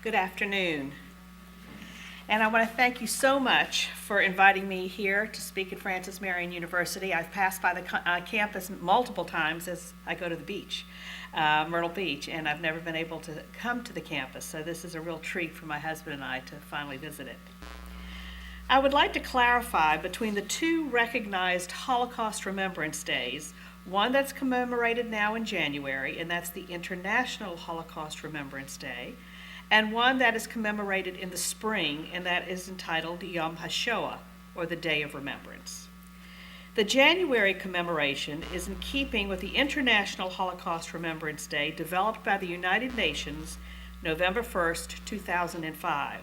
Good afternoon. And I want to thank you so much for inviting me here to speak at Francis Marion University. I've passed by the campus multiple times as I go to the beach, Myrtle Beach, and I've never been able to come to the campus, so this is a real treat for my husband and I to finally visit it. I would like to clarify between the two recognized Holocaust Remembrance Days, one that's commemorated now in January, and that's the International Holocaust Remembrance Day, and one that is commemorated in the spring, and that is entitled Yom HaShoah, or the Day of Remembrance. The January commemoration is in keeping with the International Holocaust Remembrance Day developed by the United Nations November 1st, 2005.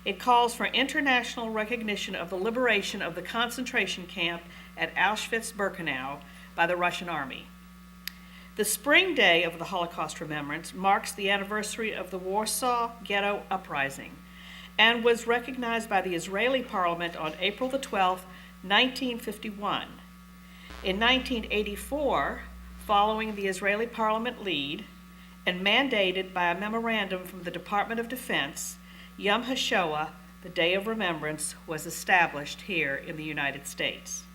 It calls for international recognition of the liberation of the concentration camp at Auschwitz-Birkenau by the Russian army. The spring day of the Holocaust Remembrance marks the anniversary of the Warsaw Ghetto Uprising and was recognized by the Israeli Parliament on April 12, 1951. In 1984, following the Israeli Parliament lead and mandated by a memorandum from the Department of Defense, Yom HaShoah, the Day of Remembrance, was established here in the United States.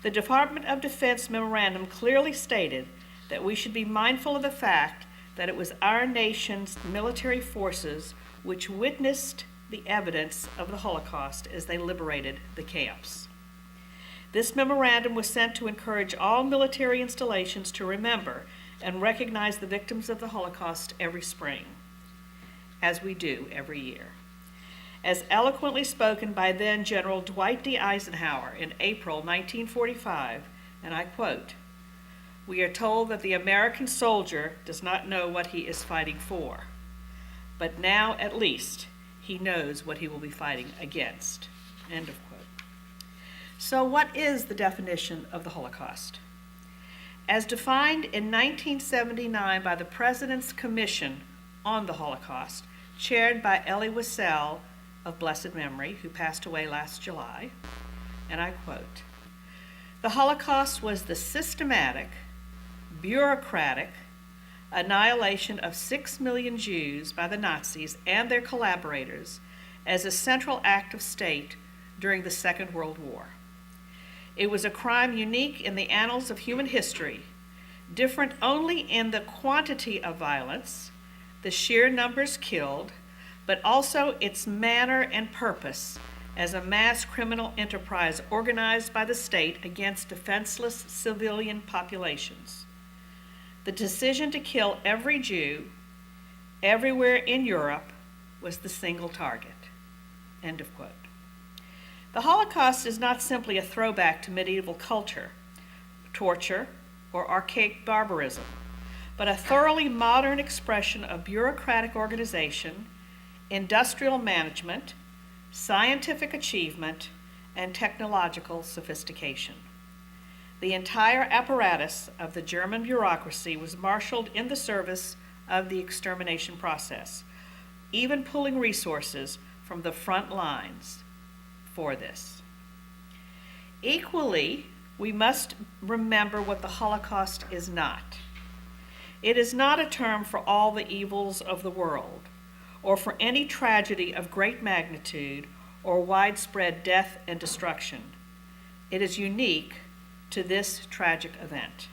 The Department of Defense memorandum clearly stated that we should be mindful of the fact that it was our nation's military forces which witnessed the evidence of the Holocaust as they liberated the camps. This memorandum was sent to encourage all military installations to remember and recognize the victims of the Holocaust every spring, as we do every year. As eloquently spoken by then General Dwight D. Eisenhower in April 1945, and I quote, "We are told that the American soldier does not know what he is fighting for, but now at least he knows what he will be fighting against." End of quote. So what is the definition of the Holocaust? As defined in 1979 by the President's Commission on the Holocaust, chaired by Elie Wiesel of blessed memory, who passed away last July, and I quote, "The Holocaust was the systematic, bureaucratic annihilation of 6 million Jews by the Nazis and their collaborators as a central act of state during the Second World War. It was a crime unique in the annals of human history, different only in the quantity of violence, the sheer numbers killed, but also its manner and purpose as a mass criminal enterprise organized by the state against defenseless civilian populations. The decision to kill every Jew everywhere in Europe was the single target." End of quote. The Holocaust is not simply a throwback to medieval culture, torture, or archaic barbarism, but a thoroughly modern expression of bureaucratic organization, industrial management, scientific achievement, and technological sophistication. The entire apparatus of the German bureaucracy was marshaled in the service of the extermination process, even pulling resources from the front lines for this. Equally, we must remember what the Holocaust is not. It is not a term for all the evils of the world, or for any tragedy of great magnitude or widespread death and destruction. It is unique to this tragic event.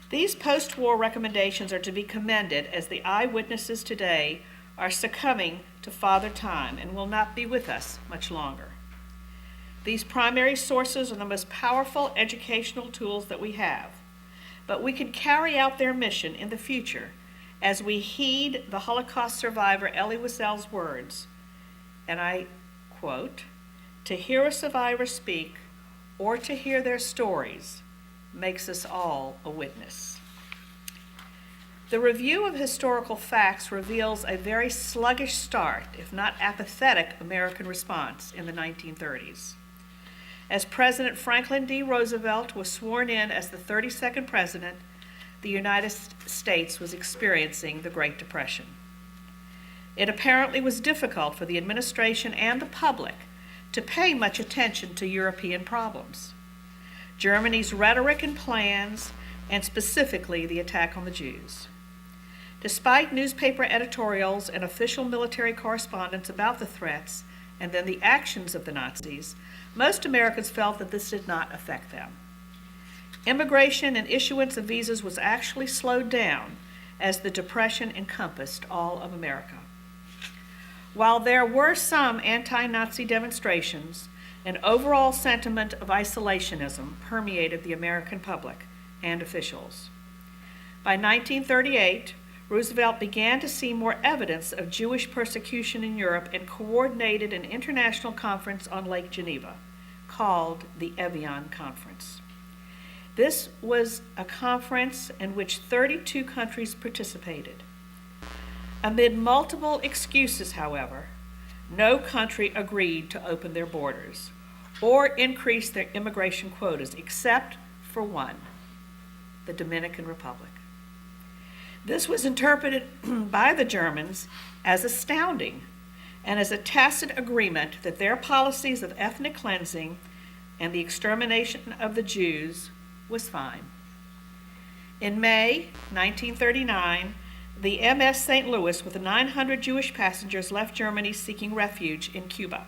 These post-war recommendations are to be commended as the eyewitnesses today are succumbing to Father Time and will not be with us much longer. These primary sources are the most powerful educational tools that we have, but we can carry out their mission in the future as we heed the Holocaust survivor Elie Wiesel's words, and I quote, "To hear a survivor speak or to hear their stories makes us all a witness." The review of historical facts reveals a very sluggish start, if not apathetic, American response in the 1930s. As President Franklin D. Roosevelt was sworn in as the 32nd president, the United States was experiencing the Great Depression. It apparently was difficult for the administration and the public to pay much attention to European problems. Germany's rhetoric and plans, and specifically the attack on the Jews. Despite newspaper editorials and official military correspondence about the threats and then the actions of the Nazis, most Americans felt that this did not affect them. Immigration and issuance of visas was actually slowed down as the Depression encompassed all of America. While there were some anti-Nazi demonstrations, an overall sentiment of isolationism permeated the American public and officials. By 1938, Roosevelt began to see more evidence of Jewish persecution in Europe and coordinated an international conference on Lake Geneva called the Evian Conference. This was a conference in which 32 countries participated. Amid multiple excuses, however, no country agreed to open their borders or increase their immigration quotas except for one, the Dominican Republic. This was interpreted by the Germans as astounding and as a tacit agreement that their policies of ethnic cleansing and the extermination of the Jews was fine. In May 1939, the MS St. Louis with 900 Jewish passengers left Germany seeking refuge in Cuba.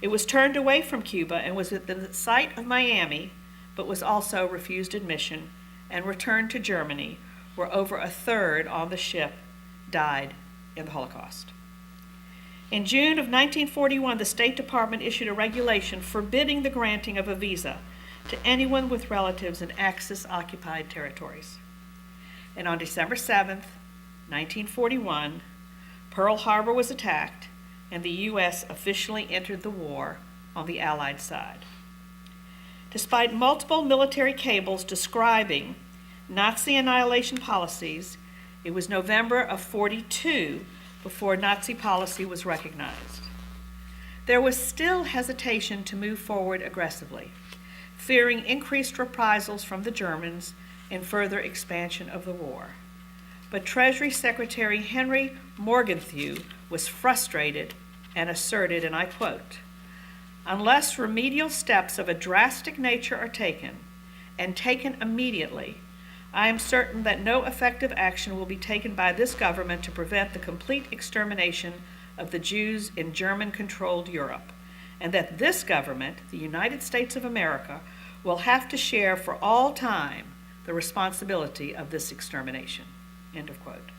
It was turned away from Cuba and was at the site of Miami, but was also refused admission and returned to Germany, where over a third on the ship died in the Holocaust. In June of 1941, the State Department issued a regulation forbidding the granting of a visa to anyone with relatives in Axis-occupied territories. And on December 7th, 1941, Pearl Harbor was attacked, and the U.S. officially entered the war on the Allied side. Despite multiple military cables describing Nazi annihilation policies, it was November of 42 before Nazi policy was recognized. There was still hesitation to move forward aggressively, fearing increased reprisals from the Germans and further expansion of the war. But Treasury Secretary Henry Morgenthau was frustrated and asserted, and I quote, "Unless remedial steps of a drastic nature are taken, and taken immediately, I am certain that no effective action will be taken by this government to prevent the complete extermination of the Jews in German-controlled Europe, and that this government, the United States of America, will have to share for all time the responsibility of this extermination." End of quote.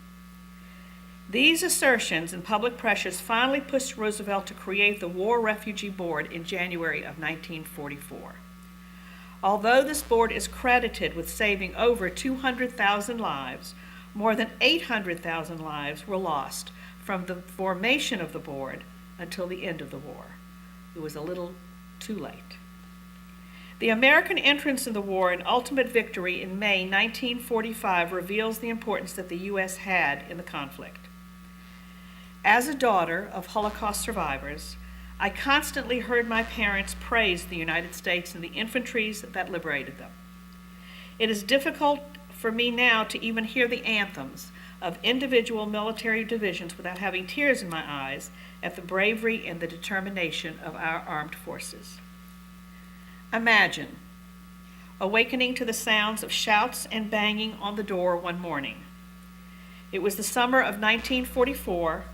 These assertions and public pressures finally pushed Roosevelt to create the War Refugee Board in January of 1944. Although this board is credited with saving over 200,000 lives, more than 800,000 lives were lost from the formation of the board until the end of the war. It was a little too late. The American entrance in the war and ultimate victory in May 1945 reveals the importance that the U.S. had in the conflict. As a daughter of Holocaust survivors, I constantly heard my parents praise the United States and the infantries that liberated them. It is difficult for me now to even hear the anthems of individual military divisions without having tears in my eyes at the bravery and the determination of our armed forces. Imagine awakening to the sounds of shouts and banging on the door one morning. It was the summer of 1944,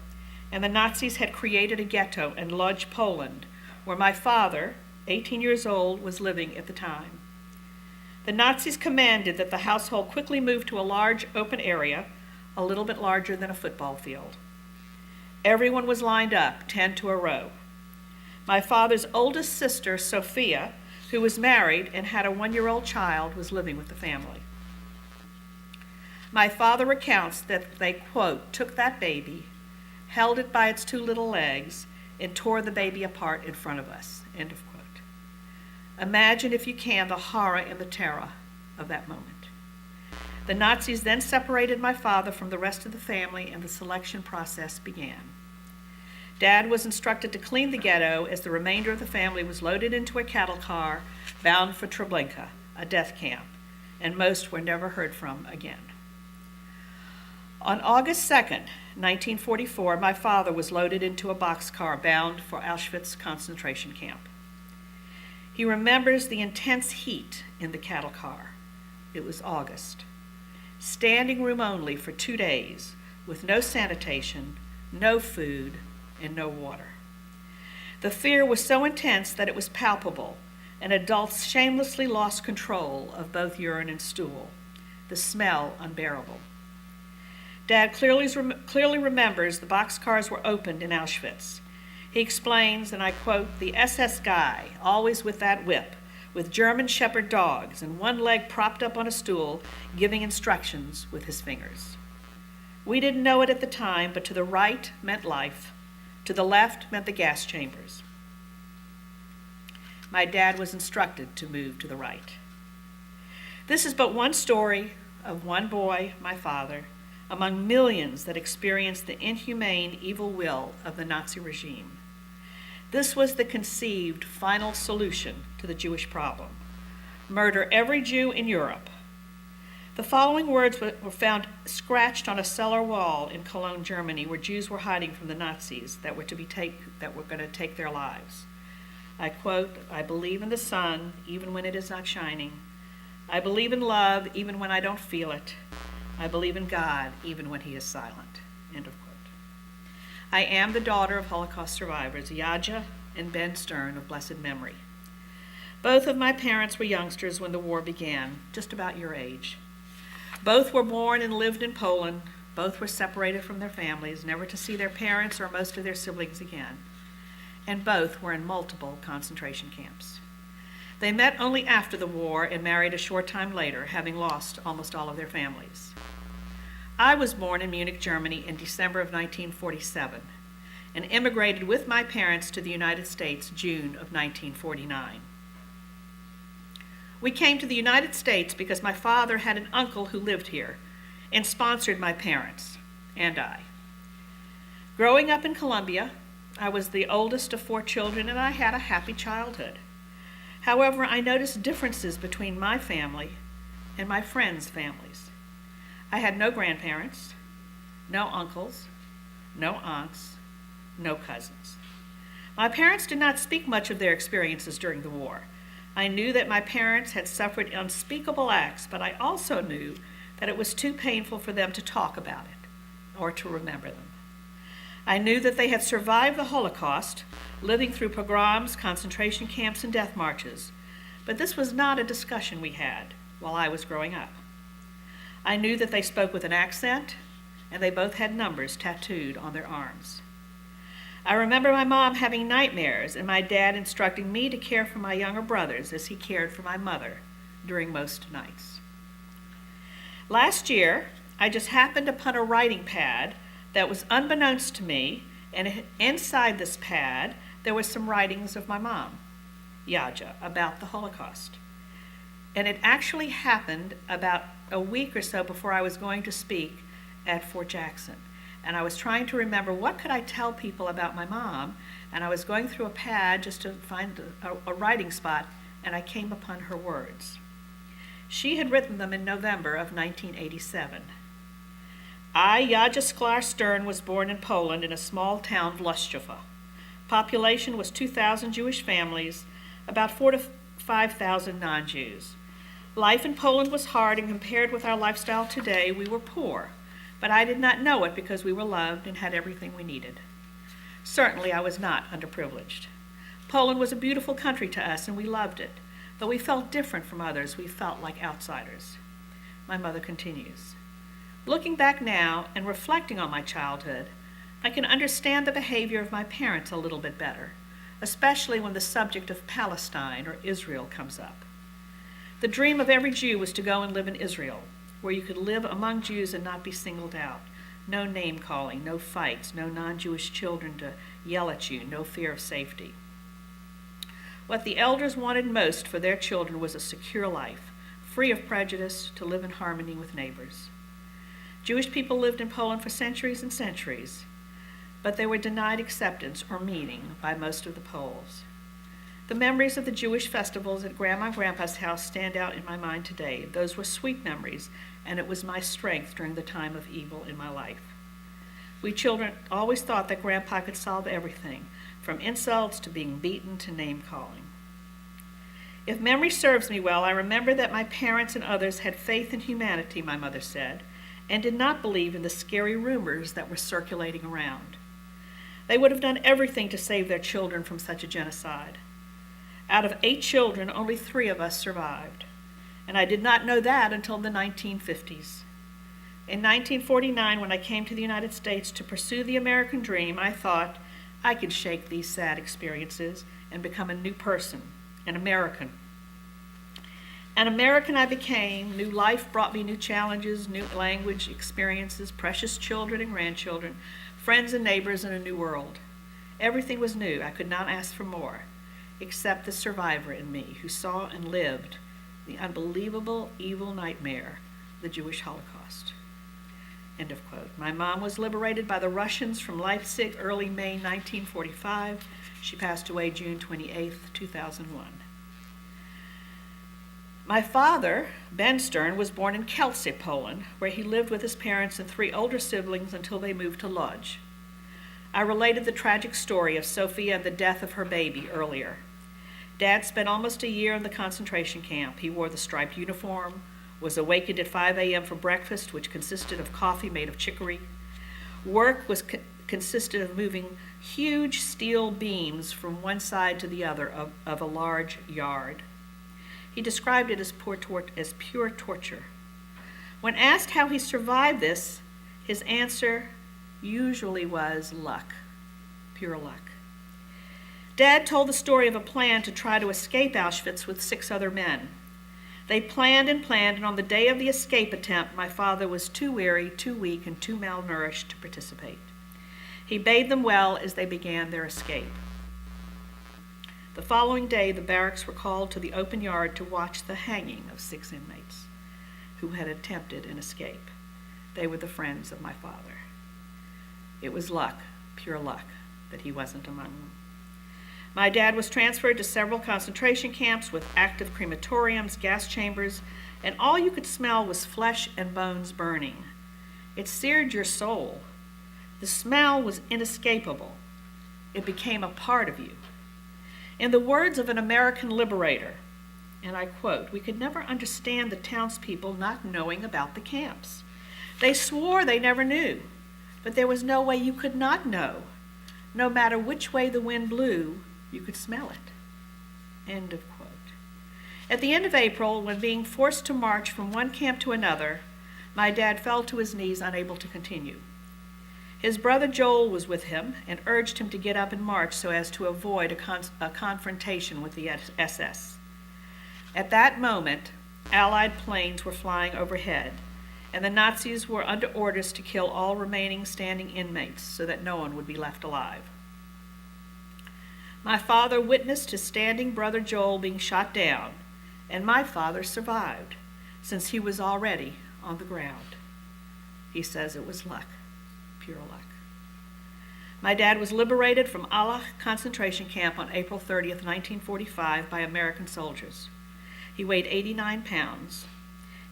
and the Nazis had created a ghetto in Lodz, Poland, where my father, 18 years old, was living at the time. The Nazis commanded that the household quickly move to a large open area, a little bit larger than a football field. Everyone was lined up, 10 to a row. My father's oldest sister, Sophia, who was married and had a 1-year-old child, was living with the family. My father recounts that they, quote, took that baby, held it by its 2 little legs, and tore the baby apart in front of us, end of quote. Imagine, if you can, the horror and the terror of that moment. The Nazis then separated my father from the rest of the family, and the selection process began. Dad was instructed to clean the ghetto as the remainder of the family was loaded into a cattle car bound for Treblinka, a death camp, and most were never heard from again. On August 2nd, 1944, my father was loaded into a boxcar bound for Auschwitz concentration camp. He remembers the intense heat in the cattle car. It was August. standing room only for 2 days, with no sanitation, no food, and no water. The fear was so intense that it was palpable, and adults shamelessly lost control of both urine and stool, the smell unbearable. Dad clearly remembers the boxcars were opened in Auschwitz. He explains, and I quote, "The SS guy, always with that whip, with German shepherd dogs and one leg propped up on a stool, giving instructions with his fingers. We didn't know it at the time, but to the right meant life. To the left meant the gas chambers. My dad was instructed to move to the right." This is but one story of one boy, my father, among millions that experienced the inhumane evil will of the Nazi regime. This was the conceived final solution to the Jewish problem: murder every Jew in Europe. The following words were found scratched on a cellar wall in Cologne, Germany, where Jews were hiding from the Nazis that were going to take their lives. I quote, "I believe in the sun even when it is not shining. I believe in love even when I don't feel it. I believe in God even when he is silent." End of quote. I am the daughter of Holocaust survivors, Yaja and Ben Stern of blessed memory. Both of my parents were youngsters when the war began, just about your age. Both were born and lived in Poland. Both were separated from their families, never to see their parents or most of their siblings again. And both were in multiple concentration camps. They met only after the war and married a short time later, having lost almost all of their families. I was born in Munich, Germany in December of 1947 and immigrated with my parents to the United States June of 1949. We came to the United States because my father had an uncle who lived here and sponsored my parents and I. Growing up in Columbia, I was the oldest of 4 children and I had a happy childhood. However, I noticed differences between my family and my friends' families. I had no grandparents, no uncles, no aunts, no cousins. My parents did not speak much of their experiences during the war. I knew that my parents had suffered unspeakable acts, but I also knew that it was too painful for them to talk about it or to remember them. I knew that they had survived the Holocaust, living through pogroms, concentration camps, and death marches, but this was not a discussion we had while I was growing up. I knew that they spoke with an accent, and they both had numbers tattooed on their arms. I remember my mom having nightmares and my dad instructing me to care for my younger brothers as he cared for my mother during most nights. Last year, I just happened upon a writing pad that was unbeknownst to me, and inside this pad, there was some writings of my mom, Yaja, about the Holocaust. And it actually happened about a week or so before I was going to speak at Fort Jackson. And I was trying to remember what could I tell people about my mom, and I was going through a pad just to find a writing spot, and I came upon her words. She had written them in November of 1987. I, Yaja Sklar Stern, was born in Poland in a small town, Włoszczowa. Population was 2,000 Jewish families, about 4,000 to 5,000 non-Jews. Life in Poland was hard, and compared with our lifestyle today, we were poor. But I did not know it because we were loved and had everything we needed. Certainly, I was not underprivileged. Poland was a beautiful country to us, and we loved it. Though we felt different from others, we felt like outsiders. My mother continues. Looking back now and reflecting on my childhood, I can understand the behavior of my parents a little bit better, especially when the subject of Palestine or Israel comes up. The dream of every Jew was to go and live in Israel, where you could live among Jews and not be singled out. No name-calling, no fights, no non-Jewish children to yell at you, no fear of safety. What the elders wanted most for their children was a secure life, free of prejudice, to live in harmony with neighbors. Jewish people lived in Poland for centuries and centuries, but they were denied acceptance or meaning by most of the Poles. The memories of the Jewish festivals at Grandma and Grandpa's house stand out in my mind today. Those were sweet memories, and it was my strength during the time of evil in my life. We children always thought that Grandpa could solve everything, from insults to being beaten to name-calling. If memory serves me well, I remember that my parents and others had faith in humanity, my mother said, and did not believe in the scary rumors that were circulating around. They would have done everything to save their children from such a genocide. Out of 8 children, only 3 of us survived, and I did not know that until the 1950s. In 1949, when I came to the United States to pursue the American dream, I thought I could shake these sad experiences and become a new person, an American. An American I became. New life brought me new challenges, new language, experiences, precious children and grandchildren, friends and neighbors, and a new world. Everything was new. I could not ask for more, except the survivor in me who saw and lived the unbelievable evil nightmare, the Jewish Holocaust. End of quote. My mom was liberated by the Russians from Leipzig early May 1945. She passed away June 28, 2001. My father, Ben Stern, was born in Kielce, Poland, where he lived with his parents and 3 older siblings until they moved to Lodz. I related the tragic story of Sophia and the death of her baby earlier. Dad spent almost a year in the concentration camp. He wore the striped uniform, was awakened at 5 a.m. for breakfast, which consisted of coffee made of chicory. Work consisted of moving huge steel beams from one side to the other of a large yard. He described it as pure torture. When asked how he survived this, his answer usually was luck, pure luck. Dad told the story of a plan to try to escape Auschwitz with 6 other men. They planned, and on the day of the escape attempt, my father was too weary, too weak, and too malnourished to participate. He bade them well as they began their escape. The following day, the barracks were called to the open yard to watch the hanging of 6 inmates who had attempted an escape. They were the friends of my father. It was luck, pure luck, that he wasn't among them. My dad was transferred to several concentration camps with active crematoriums, gas chambers, and all you could smell was flesh and bones burning. It seared your soul. The smell was inescapable. It became a part of you. In the words of an American liberator, and I quote, "We could never understand the townspeople not knowing about the camps. They swore they never knew, but there was no way you could not know. No matter which way the wind blew, you could smell it." End of quote. At the end of April, when being forced to march from one camp to another, my dad fell to his knees, unable to continue. His brother Joel was with him and urged him to get up and march so as to avoid a confrontation with the SS. At that moment, Allied planes were flying overhead, and the Nazis were under orders to kill all remaining standing inmates so that no one would be left alive. My father witnessed his standing brother Joel being shot down, and my father survived, since he was already on the ground. He says it was luck, pure luck. My dad was liberated from Allach concentration camp on April 30th, 1945 by American soldiers. He weighed 89 pounds.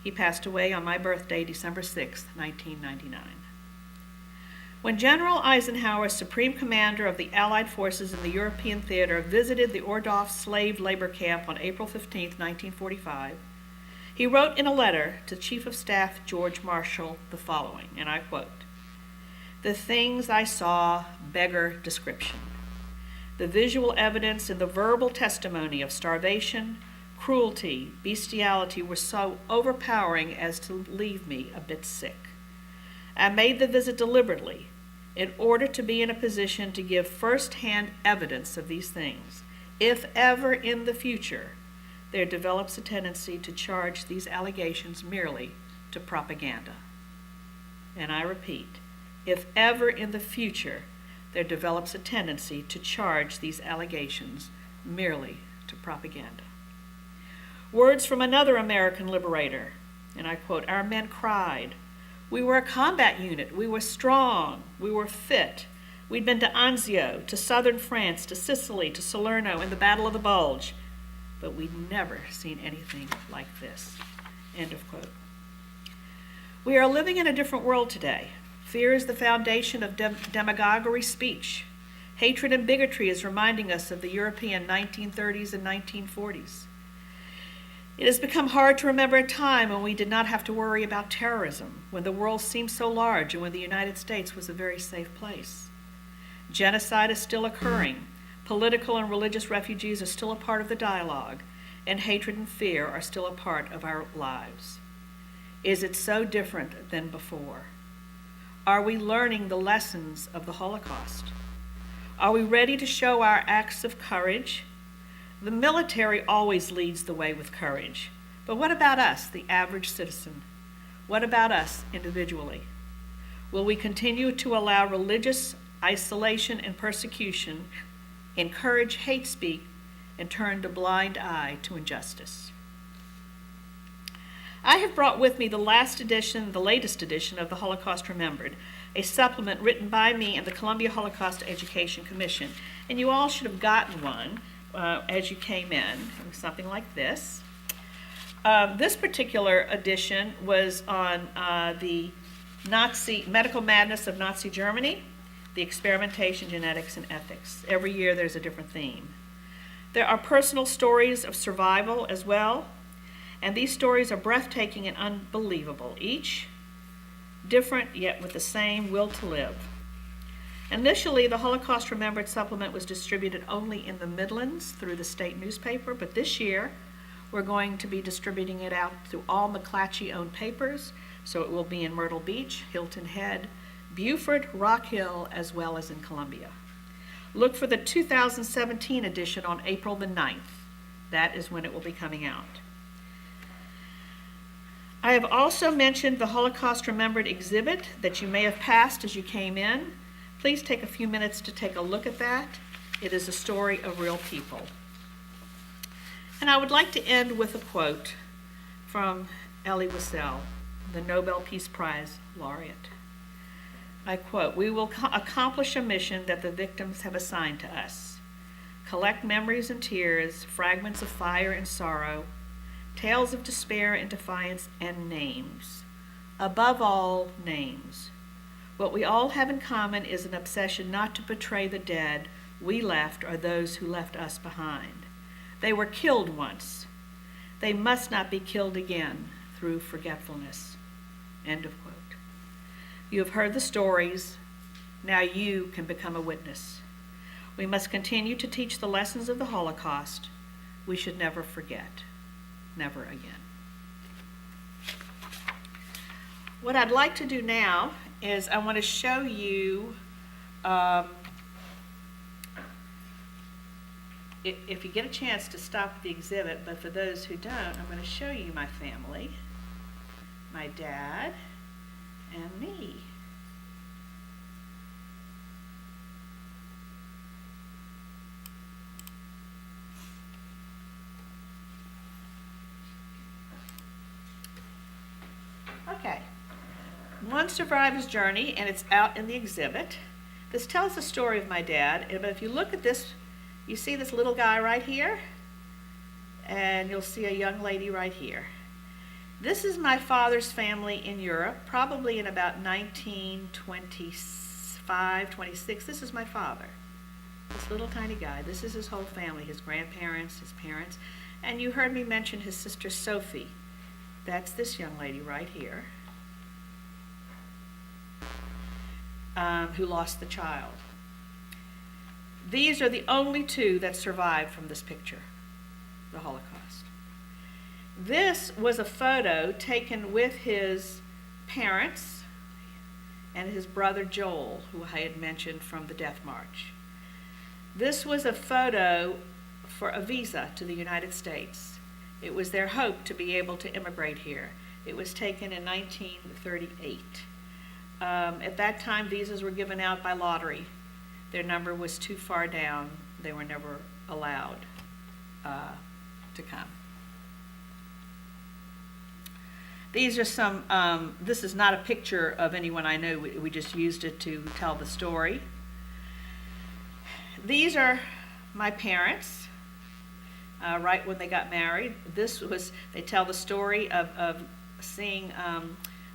He passed away on my birthday, December 6th, 1999. When General Eisenhower, Supreme Commander of the Allied forces in the European theater, visited the Ohrdruf slave labor camp on April 15, 1945, he wrote in a letter to Chief of Staff George Marshall the following, and I quote, "The things I saw beggar description. The visual evidence and the verbal testimony of starvation, cruelty, bestiality were so overpowering as to leave me a bit sick. I made the visit deliberately in order to be in a position to give first-hand evidence of these things, if ever in the future there develops a tendency to charge these allegations merely to propaganda." And I repeat, if ever in the future there develops a tendency to charge these allegations merely to propaganda. Words from another American liberator, and I quote, "Our men cried. We were a combat unit. We were strong. We were fit. We'd been to Anzio, to southern France, to Sicily, to Salerno, in the Battle of the Bulge. But we'd never seen anything like this." End of quote. We are living in a different world today. Fear is the foundation of demagoguery speech. Hatred and bigotry is reminding us of the European 1930s and 1940s. It has become hard to remember a time when we did not have to worry about terrorism, when the world seemed so large and when the United States was a very safe place. Genocide is still occurring. Political and religious refugees are still a part of the dialogue, and hatred and fear are still a part of our lives. Is it so different than before? Are we learning the lessons of the Holocaust? Are we ready to show our acts of courage? The military always leads the way with courage. But what about us, the average citizen? What about us individually? Will we continue to allow religious isolation and persecution, encourage hate speech, and turn a blind eye to injustice? I have brought with me the latest edition of the Holocaust Remembered, a supplement written by me and the Columbia Holocaust Education Commission. And you all should have gotten one as you came in. It was something like this. This particular edition was on the medical madness of Nazi Germany, the experimentation, genetics, and ethics. Every year there's a different theme. There are personal stories of survival as well, and these stories are breathtaking and unbelievable, each different yet with the same will to live. Initially, the Holocaust Remembered supplement was distributed only in the Midlands through the state newspaper, but this year we're going to be distributing it out through all McClatchy-owned papers, so it will be in Myrtle Beach, Hilton Head, Beaufort, Rock Hill, as well as in Columbia. Look for the 2017 edition on April the 9th. That is when it will be coming out. I have also mentioned the Holocaust Remembered exhibit that you may have passed as you came in. Please take a few minutes to take a look at that. It is a story of real people. And I would like to end with a quote from Elie Wiesel, the Nobel Peace Prize laureate. I quote, "We will accomplish a mission that the victims have assigned to us. Collect memories and tears, fragments of fire and sorrow, tales of despair and defiance, and names. Above all, names. What we all have in common is an obsession not to betray the dead we left or those who left us behind. They were killed once. They must not be killed again through forgetfulness." End of quote. You have heard the stories. Now you can become a witness. We must continue to teach the lessons of the Holocaust. We should never forget. Never again. What I'd like to do now is I want to show you, if you get a chance to stop at the exhibit, but for those who don't, I'm going to show you my family, my dad, and me. Okay, One Survivor's Journey, and it's out in the exhibit. This tells the story of my dad, but if you look at this, you see this little guy right here, and you'll see a young lady right here. This is my father's family in Europe, probably in about 1925, 26. This is my father, this little tiny guy. This is his whole family, his grandparents, his parents, and you heard me mention his sister Sophie. That's this young lady right here, who lost the child. These are the only two that survived from this picture, the Holocaust. This was a photo taken with his parents and his brother Joel, who I had mentioned from the Death March. This was a photo for a visa to the United States. It was their hope to be able to immigrate here. It was taken in 1938. At that time, visas were given out by lottery. Their number was too far down. They were never allowed to come. These are some, this is not a picture of anyone I know. We just used it to tell the story. These are my parents, right when they got married. They tell the story of seeing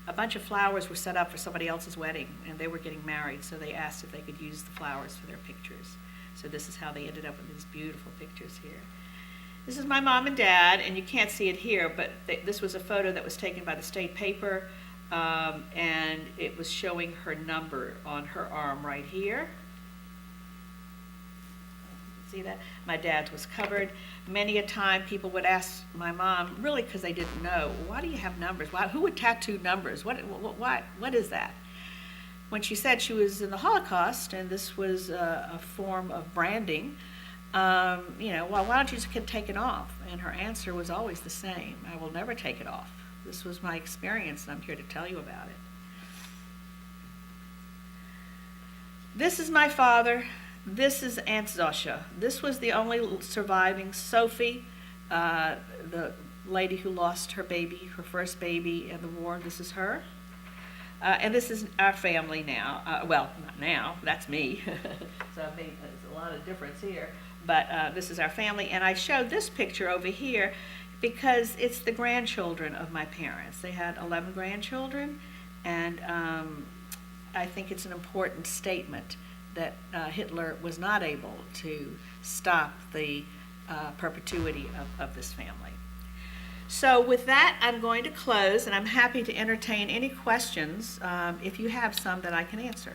a bunch of flowers were set up for somebody else's wedding, and they were getting married, so they asked if they could use the flowers for their pictures. So this is how they ended up with these beautiful pictures here. This is my mom and dad, and you can't see it here, but this was a photo that was taken by the state paper, and it was showing her number on her arm right here. See that? My dad's was covered. Many a time people would ask my mom, really because they didn't know, why do you have numbers? Who would tattoo numbers? What is that? When she said she was in the Holocaust and this was a form of branding, well, why don't you just take it off? And her answer was always the same: I will never take it off. This was my experience, and I'm here to tell you about it. This is my father. This is Aunt Zosha. This was the only surviving Sophie, the lady who lost her baby, her first baby in the war. This is her. And this is our family now. Well, not now, that's me. So I mean, there's a lot of difference here. But this is our family. And I showed this picture over here because it's the grandchildren of my parents. They had 11 grandchildren. And I think it's an important statement that Hitler was not able to stop the perpetuity of this family. So with that, I'm going to close, and I'm happy to entertain any questions if you have some that I can answer.